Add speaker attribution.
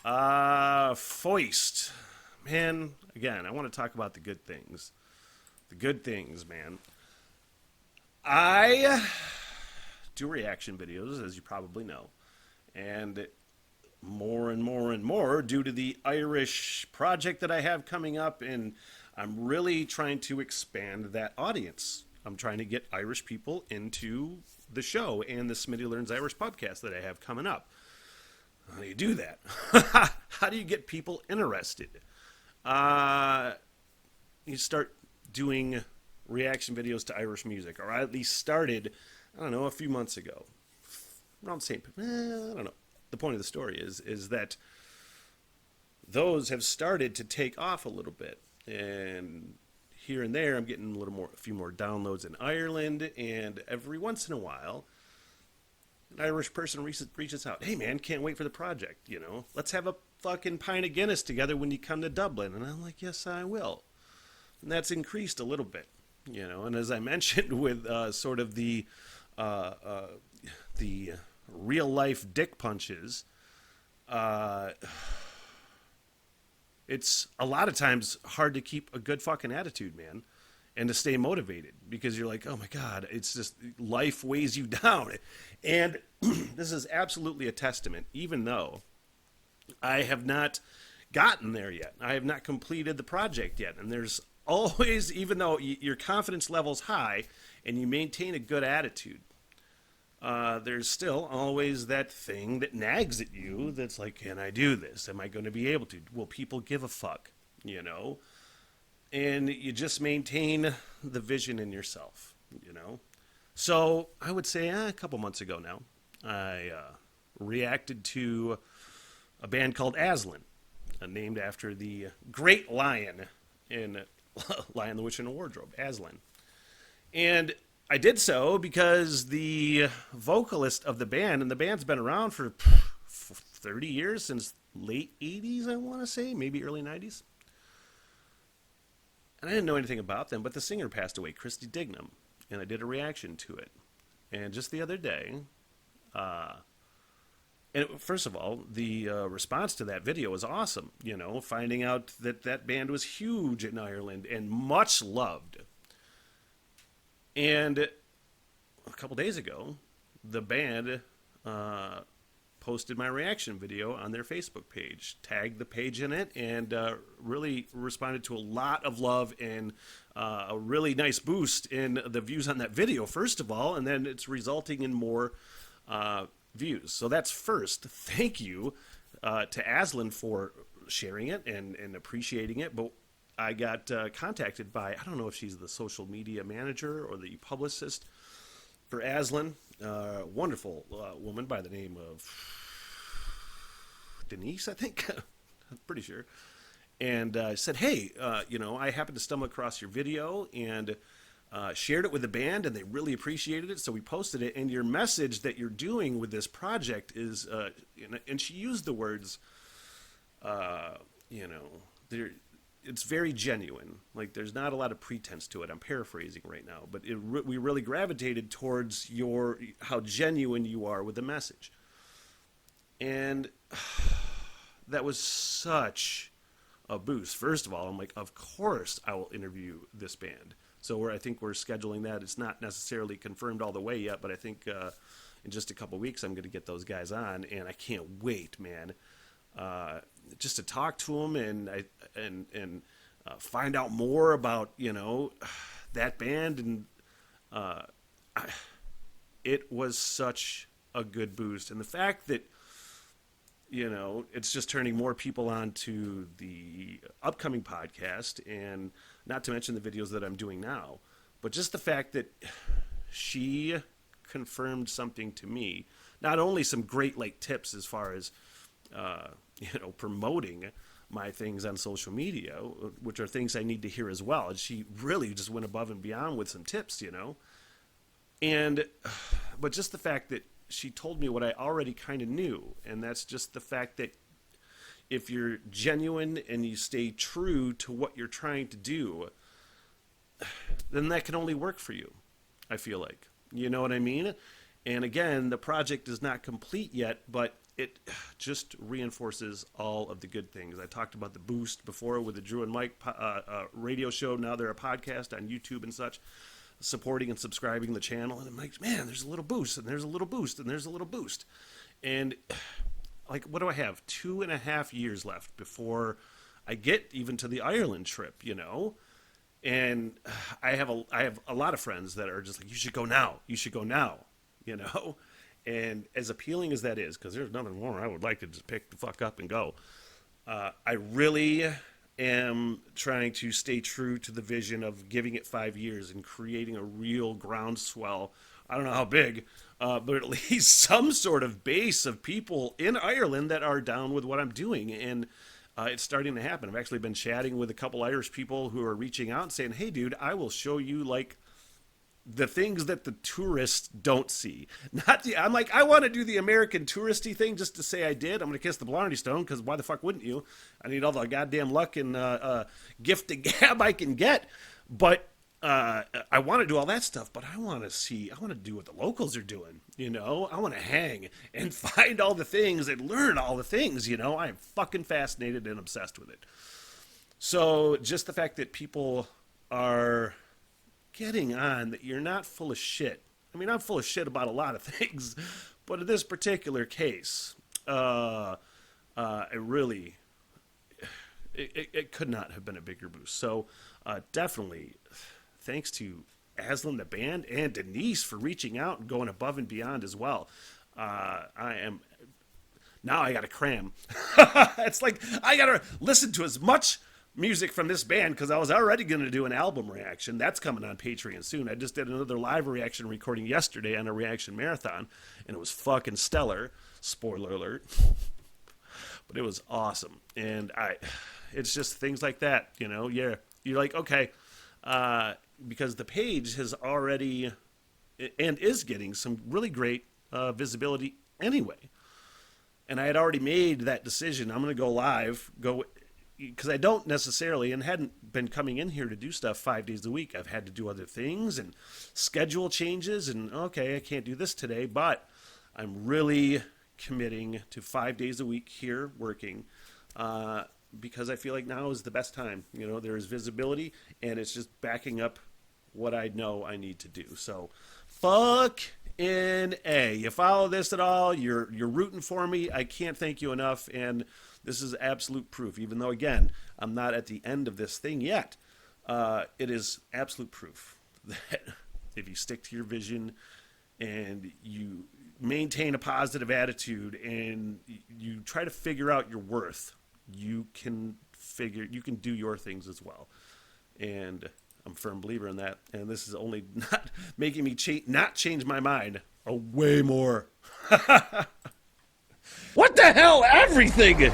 Speaker 1: Foist. Man, again, I want to talk about the good things. The good things, man. I do reaction videos, as you probably know. And more and more and more due to the Irish project that I have coming up. And I'm really trying to expand that audience. I'm trying to get Irish people into the show and the Smitty Learns Irish podcast that I have coming up. How do you do that? How do you get people interested? Uh, you start doing reaction videos to Irish music, or I at least started, I don't know, a few months ago. Around the same, I don't know. The point of the story is that those have started to take off a little bit, and here and there, I'm getting a few more downloads in Ireland, and every once in a while, an Irish person reaches out. Hey, man, can't wait for the project. Let's have a fucking pint of Guinness together when you come to Dublin. And I'm like, yes, I will. And that's increased a little bit, And as I mentioned, with sort of uh, uh, the real life dick punches, uh, it's a lot of times hard to keep a good fucking attitude, man, and to stay motivated because you're like, oh my God, it's just life weighs you down. And this is absolutely a testament, even though I have not gotten there yet. I have not completed the project yet. And there's always, even though your confidence level's high and you maintain a good attitude, there's still always that thing that nags at you that's like, can I do this? Am I going to be able to? Will people give a fuck? And you just maintain the vision in yourself. So I would say a couple months ago now, I reacted to a band called Aslan, named after the great lion in Lion, the Witch, and the Wardrobe, Aslan. And I did so because the vocalist of the band, and the band's been around for 30 years, since late 80s, I want to say, maybe early 90s. And I didn't know anything about them, but the singer passed away, Christy Dignam, and I did a reaction to it. And just the other day, first of all, the response to that video was awesome, finding out that that band was huge in Ireland and much loved. And a couple days ago, the band posted my reaction video on their Facebook page, tagged the page in it, and really responded to a lot of love and a really nice boost in the views on that video, first of all, and then it's resulting in more views. So that's first. Thank you to Aslan for sharing it and appreciating it. But I got contacted by, I don't know if she's the social media manager or the publicist for Aslan, wonderful woman by the name of Denise, I think. I'm pretty sure. And said, hey, I happened to stumble across your video and shared it with the band, and they really appreciated it, so we posted it. And your message that you're doing with this project is, and she used the words, it's very genuine. Like, there's not a lot of pretense to it. I'm paraphrasing right now, but we really gravitated towards how genuine you are with the message. And that was such a boost. First of all, I'm like, of course I will interview this band. So I think we're scheduling that. It's not necessarily confirmed all the way yet, but I think in just a couple weeks I'm going to get those guys on, and I can't wait, man. Just to talk to them and find out more about that band, and it was such a good boost. And the fact that it's just turning more people on to the upcoming podcast, and not to mention the videos that I'm doing now, but just the fact that she confirmed something to me, not only some great tips as far as promoting my things on social media, which are things I need to hear as well. And she really just went above and beyond with some tips, but just the fact that she told me what I already kind of knew, and that's just the fact that if you're genuine and you stay true to what you're trying to do, then that can only work for you, I feel like. You know what I mean? And again, the project is not complete yet, but it just reinforces all of the good things. I talked about the boost before with the Drew and Mike radio show. Now they're a podcast on YouTube and such, supporting and subscribing the channel. And I'm like, man, there's a little boost, and there's a little boost, and there's a little boost. And like, what do I have? 2.5 years left before I get even to the Ireland trip, you know? And I have a lot of friends that are just like, you should go now. You should go now, you know? And as appealing as that is, because there's nothing more, I would like to just pick the fuck up and go. I really am trying to stay true to the vision of giving it 5 years and creating a real groundswell. I don't know how big, but at least some sort of base of people in Ireland that are down with what I'm doing. And it's starting to happen. I've actually been chatting with a couple Irish people who are reaching out and saying, hey, dude, I will show you, like, the things that the tourists don't see. I'm like, I want to do the American touristy thing just to say I did. I'm going to kiss the Blarney Stone, because why the fuck wouldn't you? I need all the goddamn luck and gift and gab I can get. But I want to do all that stuff, but I want to do what the locals are doing, you know? I want to hang and find all the things and learn all the things, you know? I'm fucking fascinated and obsessed with it. So just the fact that people are getting on that you're not full of shit. I mean, I'm full of shit about a lot of things, but in this particular case, it could not have been a bigger boost. So definitely thanks to Aslan, the band, and Denise for reaching out and going above and beyond as well. Now I got to cram. It's like I got to listen to as much music from this band, because I was already going to do an album reaction. That's coming on Patreon soon. I just did another live reaction recording yesterday on a reaction marathon, and it was fucking stellar. Spoiler alert. But it was awesome. And it's just things like that, you know? Yeah, you're like, okay, because the page has already and is getting some really great visibility anyway. And I had already made that decision. I'm going to go live, because I don't necessarily, and hadn't been coming in here to do stuff 5 days a week. I've had to do other things and schedule changes, and okay, I can't do this today, but I'm really committing to 5 days a week here working, because I feel like now is the best time. You know, there is visibility, and it's just backing up what I know I need to do. So, fuck in A. You follow this at all, you're rooting for me. I can't thank you enough, and this is absolute proof. Even though, again, I'm not at the end of this thing yet, it is absolute proof that if you stick to your vision and you maintain a positive attitude and you try to figure out your worth, you can do your things as well. And I'm a firm believer in that. And this is only not making me not change my mind way more. What the hell? Everything!